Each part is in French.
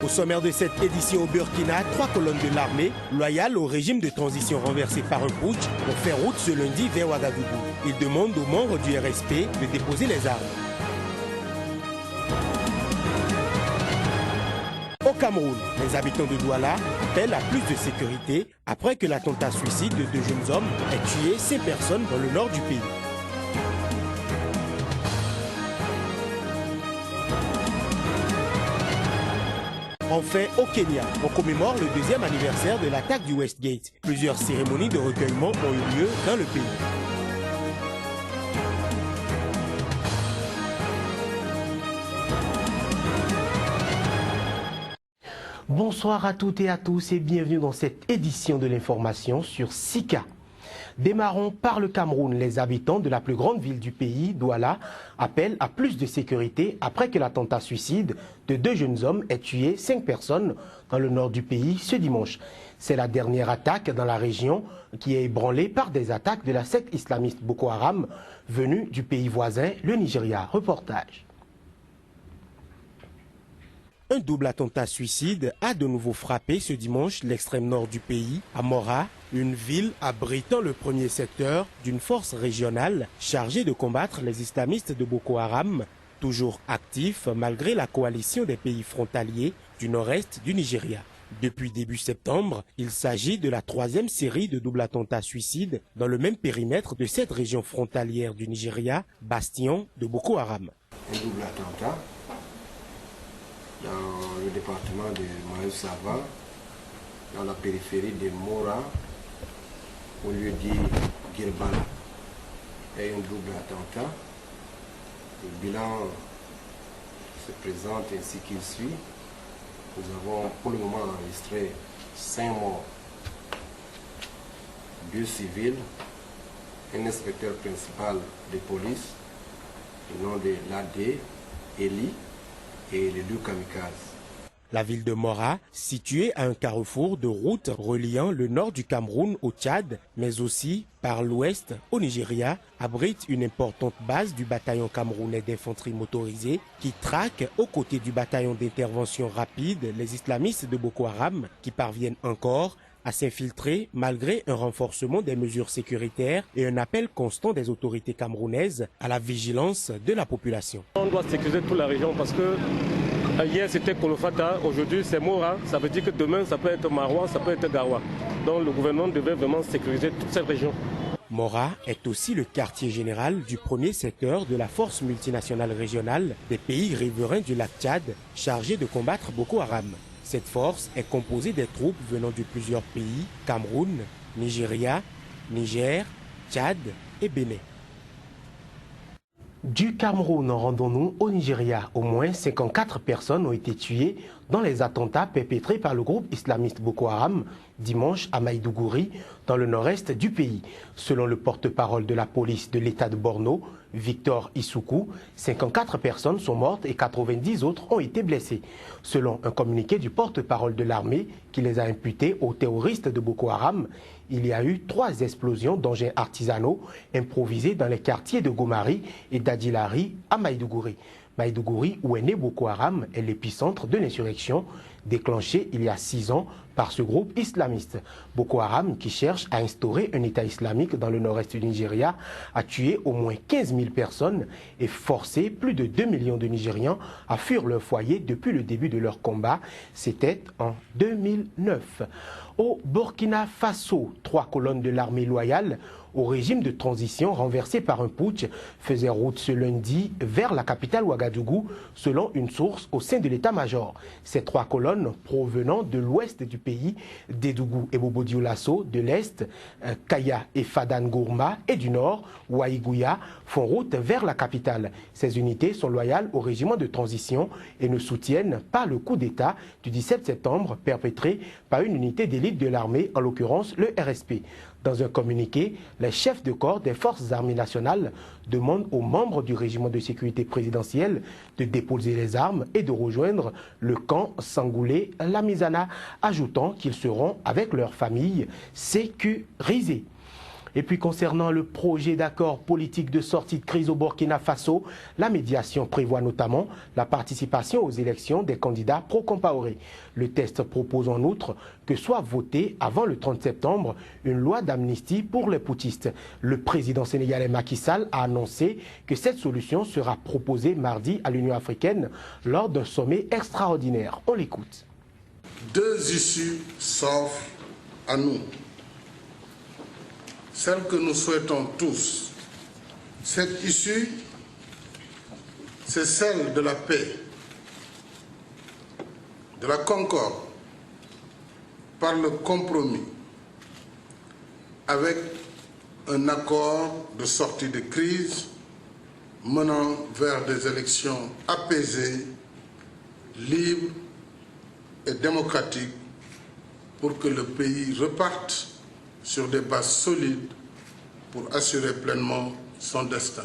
Au sommaire de cette édition au Burkina, 3 colonnes de l'armée, loyales au régime de transition renversé par un putsch, ont fait route ce lundi vers Ouagadougou. Ils demandent aux membres du RSP de déposer les armes. Au Cameroun, les habitants de Douala appellent à plus de sécurité après que l'attentat suicide de 2 jeunes hommes ait tué 5 personnes dans le nord du pays. Enfin, au Kenya, on commémore le 2e anniversaire de l'attaque du Westgate. Plusieurs cérémonies de recueillement ont eu lieu dans le pays. Bonsoir à toutes et à tous et bienvenue dans cette édition de l'information sur Sika. Démarrons par le Cameroun. Les habitants de la plus grande ville du pays, Douala, appellent à plus de sécurité après que l'attentat suicide de 2 jeunes hommes ait tué 5 personnes dans le nord du pays ce dimanche. C'est la dernière attaque dans la région qui est ébranlée par des attaques de la secte islamiste Boko Haram venue du pays voisin, le Nigeria. Reportage. Un double attentat suicide a de nouveau frappé ce dimanche l'extrême nord du pays, à Mora, une ville abritant le premier secteur d'une force régionale chargée de combattre les islamistes de Boko Haram, toujours actifs malgré la coalition des pays frontaliers du nord-est du Nigeria. Depuis début septembre, il s'agit de la 3e série de double attentats suicides dans le même périmètre de cette région frontalière du Nigeria, bastion de Boko Haram. Un double attentat dans le département de Mayo-Sava, dans la périphérie de Mora, au lieu dit Girbala. Et un double attentat. Le bilan se présente ainsi qu'il suit. Nous avons pour le moment enregistré 5 morts, 2 civils, un inspecteur principal de police, le nom de l'AD, Eli, et les 2 kamikazes. La ville de Mora, située à un carrefour de routes reliant le nord du Cameroun au Tchad, mais aussi par l'ouest au Nigeria, abrite une importante base du bataillon camerounais d'infanterie motorisée qui traque aux côtés du bataillon d'intervention rapide les islamistes de Boko Haram qui parviennent encore à s'infiltrer malgré un renforcement des mesures sécuritaires et un appel constant des autorités camerounaises à la vigilance de la population. On doit sécuriser toute la région parce que hier c'était Kolofata, aujourd'hui c'est Mora, ça veut dire que demain ça peut être Maroua, ça peut être Gawa. Donc le gouvernement devait vraiment sécuriser toute cette région. Mora est aussi le quartier général du premier secteur de la force multinationale régionale des pays riverains du lac Tchad chargée de combattre Boko Haram. Cette force est composée des troupes venant de plusieurs pays, Cameroun, Nigeria, Niger, Tchad et Bénin. Du Cameroun, rendons-nous au Nigeria. Au moins 54 personnes ont été tuées dans les attentats perpétrés par le groupe islamiste Boko Haram dimanche à Maïdougouri, dans le nord-est du pays. Selon le porte-parole de la police de l'État de Borno, Victor Issoukou, 54 personnes sont mortes et 90 autres ont été blessées. Selon un communiqué du porte-parole de l'armée qui les a imputés aux terroristes de Boko Haram, il y a eu 3 explosions d'engins artisanaux improvisés dans les quartiers de Gomari et d'Adilari à Maïdougouri. Maïdougouri, où est né Boko Haram, est l'épicentre de l'insurrection déclenchée il y a 6 ans par ce groupe islamiste. Boko Haram, qui cherche à instaurer un État islamique dans le nord-est du Nigeria, a tué au moins 15 000 personnes et forcé plus de 2 millions de Nigérians à fuir leur foyer depuis le début de leur combat. C'était en 2009. Au Burkina Faso, 3 colonnes de l'armée loyale au régime de transition renversé par un putsch faisaient route ce lundi vers la capitale Ouagadougou, selon une source au sein de l'état-major. Ces 3 colonnes provenant de l'ouest du pays, d'Edougou et Bobo-Dioulasso, de l'est, Kaya et Fadan Gourma, et du nord, Waïgouya, font route vers la capitale. Ces unités sont loyales au régiment de transition et ne soutiennent pas le coup d'État du 17 septembre perpétré par une unité d'élite de l'armée, en l'occurrence le RSP. Dans un communiqué, les chefs de corps des forces armées nationales demandent aux membres du régiment de sécurité présidentielle de déposer les armes et de rejoindre le camp Sangoulé-Lamizana, ajoutant qu'ils seront, avec leurs familles, sécurisés. Et puis concernant le projet d'accord politique de sortie de crise au Burkina Faso, la médiation prévoit notamment la participation aux élections des candidats pro-Compaoré. Le texte propose en outre que soit votée avant le 30 septembre une loi d'amnistie pour les poutistes. Le président sénégalais Macky Sall a annoncé que cette solution sera proposée mardi à l'Union africaine lors d'un sommet extraordinaire. On l'écoute. Deux issues s'offrent à nous. Celle que nous souhaitons tous. Cette issue, c'est celle de la paix, de la concorde, par le compromis, avec un accord de sortie de crise menant vers des élections apaisées, libres et démocratiques pour que le pays reparte sur des bases solides pour assurer pleinement son destin.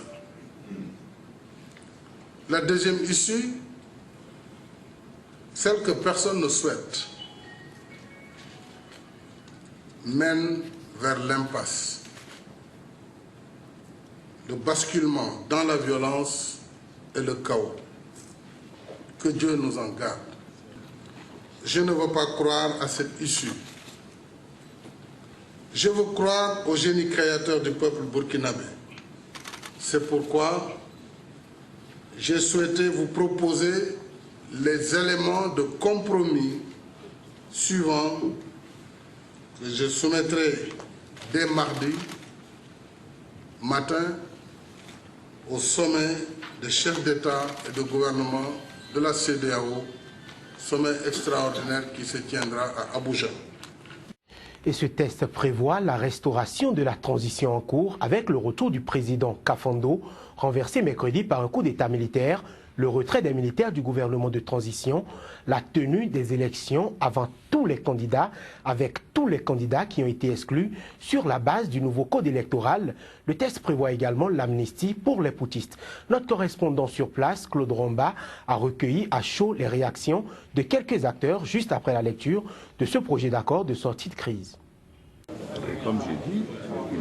La deuxième issue, celle que personne ne souhaite, mène vers l'impasse, le basculement dans la violence et le chaos. Que Dieu nous en garde. Je ne veux pas croire à cette issue. Je veux croire au génie créateur du peuple burkinabé. C'est pourquoi j'ai souhaité vous proposer les éléments de compromis suivants que je soumettrai dès mardi matin au sommet des chefs d'État et de gouvernement de la CEDEAO, sommet extraordinaire qui se tiendra à Abuja. Et ce test prévoit la restauration de la transition en cours avec le retour du président Kafando, renversé mercredi par un coup d'État militaire, le retrait des militaires du gouvernement de transition, la tenue des élections avant tous les candidats, avec tous les candidats qui ont été exclus sur la base du nouveau code électoral. Le test prévoit également l'amnistie pour les poutistes. Notre correspondant sur place, Claude Romba, a recueilli à chaud les réactions de quelques acteurs juste après la lecture de ce projet d'accord de sortie de crise. Comme j'ai dit,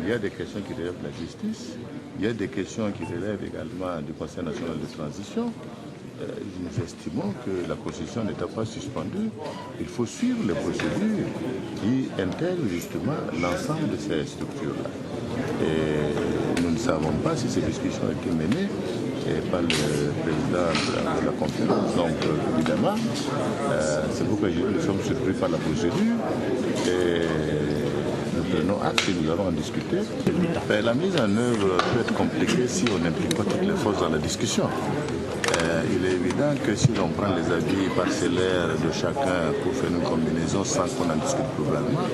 il y a des questions qui relèvent de la justice, il y a des questions qui relèvent également du Conseil national de transition. Nous estimons que la Constitution n'étant pas suspendue, il faut suivre les procédures qui intègrent justement l'ensemble de ces structures-là. Et nous ne savons pas si ces discussions ont été menées par le président de la conférence. Donc évidemment, c'est pourquoi nous sommes surpris par la procédure. Et nous prenons acte et nous allons en discuter. Mais la mise en œuvre peut être compliquée si on n'implique pas toutes les forces dans la discussion. Il est évident que si l'on prend les avis parcellaires de chacun pour faire une combinaison sans qu'on en discute globalement,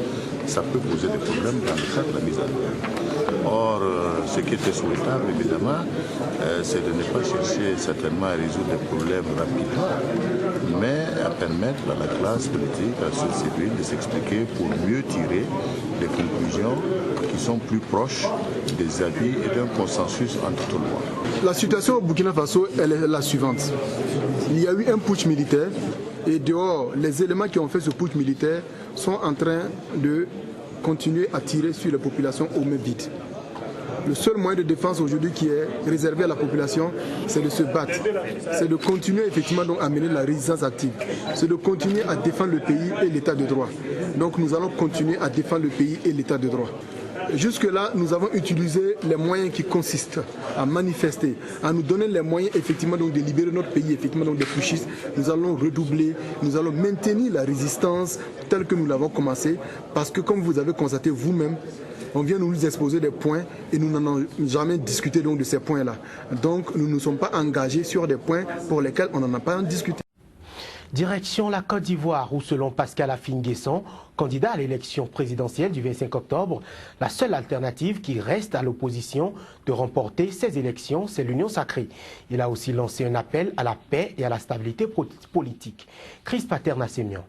ça peut poser des problèmes dans le cadre de la mise en œuvre. Or, ce qui était souhaitable, évidemment, c'est de ne pas chercher certainement à résoudre des problèmes rapidement, mais à permettre à la classe politique, à la société civile de s'expliquer pour mieux tirer des conclusions qui sont plus proches des avis et d'un consensus entre tout le monde. La situation au Burkina Faso, elle est la suivante. Il y a eu un putsch militaire et dehors, les éléments qui ont fait ce putsch militaire sont en train de continuer à tirer sur les populations aux mains vides. Le seul moyen de défense aujourd'hui qui est réservé à la population, c'est de se battre. C'est de continuer effectivement donc à mener la résistance active. C'est de continuer à défendre le pays et l'état de droit. Donc nous allons continuer à défendre le pays et l'état de droit. Jusque-là, nous avons utilisé les moyens qui consistent à manifester, à nous donner les moyens effectivement donc de libérer notre pays effectivement donc des putschistes. Nous allons redoubler, nous allons maintenir la résistance telle que nous l'avons commencé, parce que comme vous avez constaté vous-même, on vient nous exposer des points et nous n'en avons jamais discuté donc de ces points-là. Donc nous ne sommes pas engagés sur des points pour lesquels on n'en a pas discuté. Direction la Côte d'Ivoire où, selon Pascal Affi-N'Guessan, candidat à l'élection présidentielle du 25 octobre, la seule alternative qui reste à l'opposition de remporter ces élections, c'est l'Union sacrée. Il a aussi lancé un appel à la paix et à la stabilité politique. Chris Paterna-Sémian.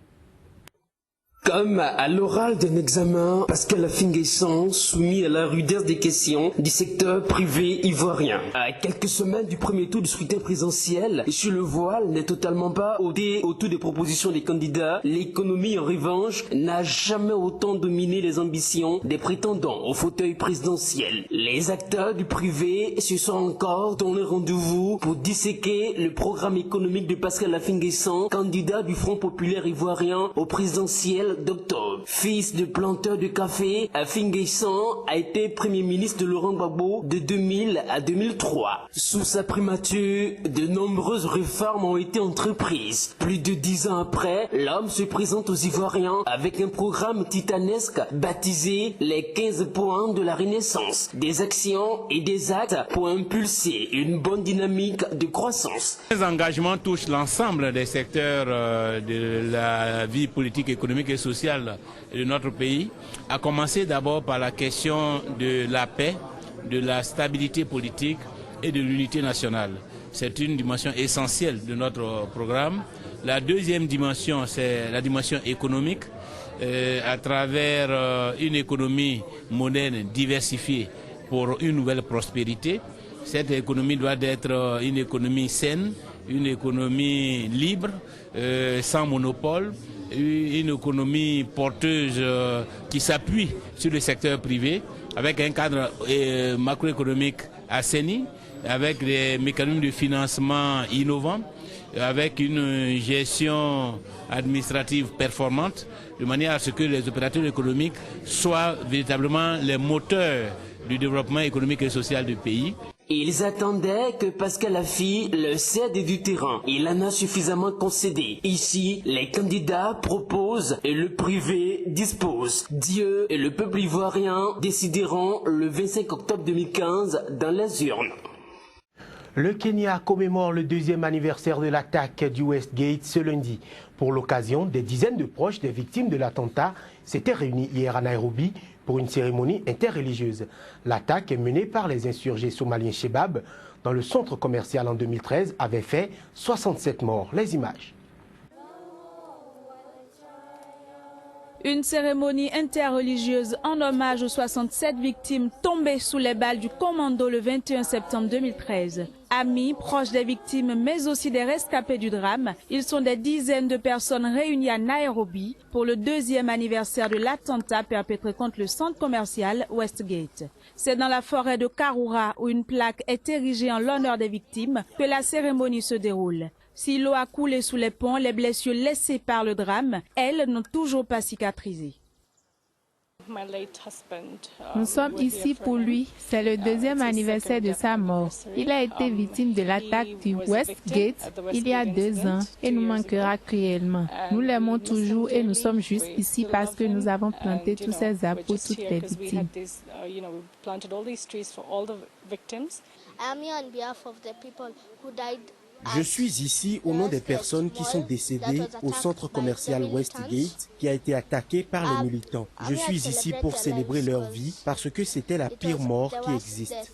Comme à l'oral d'un examen, Pascal Afingay-San soumis à la rudesse des questions du secteur privé ivoirien. À quelques semaines du premier tour du scrutin présidentiel, sur le voile n'est totalement pas autour des propositions des candidats. L'économie, en revanche, n'a jamais autant dominé les ambitions des prétendants au fauteuil présidentiel. Les acteurs du privé se sont encore donné rendez-vous pour disséquer le programme économique de Pascal Afingay-San, candidat du Front populaire ivoirien au présidentiel d'octobre. Fils de planteur de café, Afingay-San a été Premier ministre de Laurent Gbagbo de 2000 à 2003. Sous sa primature, de nombreuses réformes ont été entreprises. Plus de 10 ans après, l'homme se présente aux Ivoiriens avec un programme titanesque baptisé les 15 points de la Renaissance. Des actions et des actes pour impulser une bonne dynamique de croissance. Les engagements touchent l'ensemble des secteurs de la vie politique, économique et sociale de notre pays, à commencer d'abord par la question de la paix, de la stabilité politique et de l'unité nationale. C'est une dimension essentielle de notre programme. La deuxième dimension, c'est la dimension économique, à travers une économie moderne, diversifiée pour une nouvelle prospérité. Cette économie doit être une économie saine, une économie libre, sans monopole, une économie porteuse qui s'appuie sur le secteur privé, avec un cadre macroéconomique assaini, avec des mécanismes de financement innovants, avec une gestion administrative performante, de manière à ce que les opérateurs économiques soient véritablement les moteurs du développement économique et social du pays. Ils attendaient que Pascal Affi le cède du terrain. Il en a suffisamment concédé. Ici, les candidats proposent et le privé dispose. Dieu et le peuple ivoirien décideront le 25 octobre 2015 dans les urnes. Le Kenya commémore le 2e anniversaire de l'attaque du Westgate ce lundi. Pour l'occasion, des dizaines de proches des victimes de l'attentat s'étaient réunis hier à Nairobi pour une cérémonie interreligieuse. L'attaque menée par les insurgés somaliens Shebab dans le centre commercial en 2013 avait fait 67 morts. Les images. Une cérémonie interreligieuse en hommage aux 67 victimes tombées sous les balles du commando le 21 septembre 2013. Amis, proches des victimes, mais aussi des rescapés du drame, ils sont des dizaines de personnes réunies à Nairobi pour le 2e anniversaire de l'attentat perpétré contre le centre commercial Westgate. C'est dans la forêt de Karura où une plaque est érigée en l'honneur des victimes que la cérémonie se déroule. Si l'eau a coulé sous les ponts, les blessures laissées par le drame, elles, n'ont toujours pas cicatrisé. Nous sommes ici pour lui. C'est le 2e anniversaire de sa mort. Il a été victime de l'attaque du Westgate il y a 2 ans et nous manquera cruellement. Nous l'aimons toujours et nous sommes juste ici parce que nous avons planté tous ces arbres pour toutes les victimes. Je suis ici au nom des personnes qui sont décédées au centre commercial Westgate qui a été attaqué par les militants. Je suis ici pour célébrer leur vie parce que c'était la pire mort qui existe.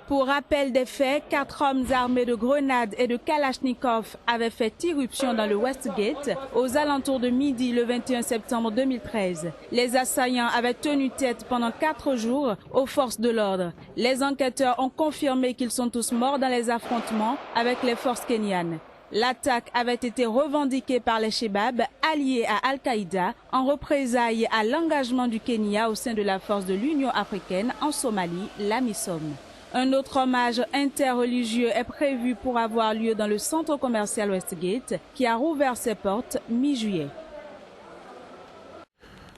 Pour rappel des faits, 4 hommes armés de grenades et de kalachnikov avaient fait irruption dans le Westgate aux alentours de midi le 21 septembre 2013. Les assaillants avaient tenu tête pendant 4 jours aux forces de l'ordre. Les enquêteurs ont confirmé qu'ils sont tous morts dans les affrontements avec les forces kenyanes. L'attaque avait été revendiquée par les Shebab, alliés à Al-Qaïda, en représailles à l'engagement du Kenya au sein de la force de l'Union africaine en Somalie, l'AMISOM. Un autre hommage interreligieux est prévu pour avoir lieu dans le centre commercial Westgate, qui a rouvert ses portes mi-juillet.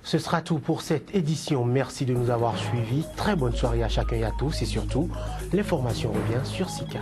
Ce sera tout pour cette édition. Merci de nous avoir suivis. Très bonne soirée à chacun et à tous. Et surtout, l'information revient sur Sika.